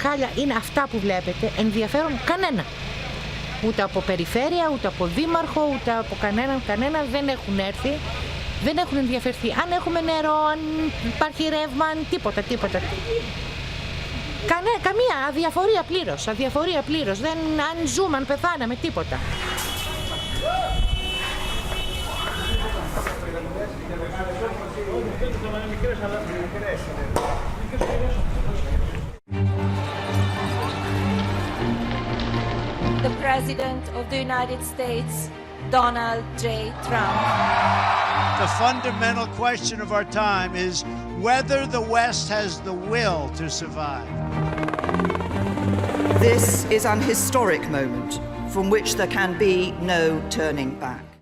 χάλια είναι αυτά που βλέπετε, ενδιαφέρον κανένα. Ούτε από περιφέρεια, ούτε από δήμαρχο, ούτε από κανένα δεν έχουν έρθει, δεν έχουν ενδιαφερθεί. Αν έχουμε νερό, αν υπάρχει ρεύμα, αν τίποτα. Καμία αδιαφορία πλήρως, αν ζούμε, αν πεθάναμε, τίποτα. The President of the United States, Donald J. Trump. The fundamental question of our time is whether the West has the will to survive. This is an historic moment from which there can be no turning back.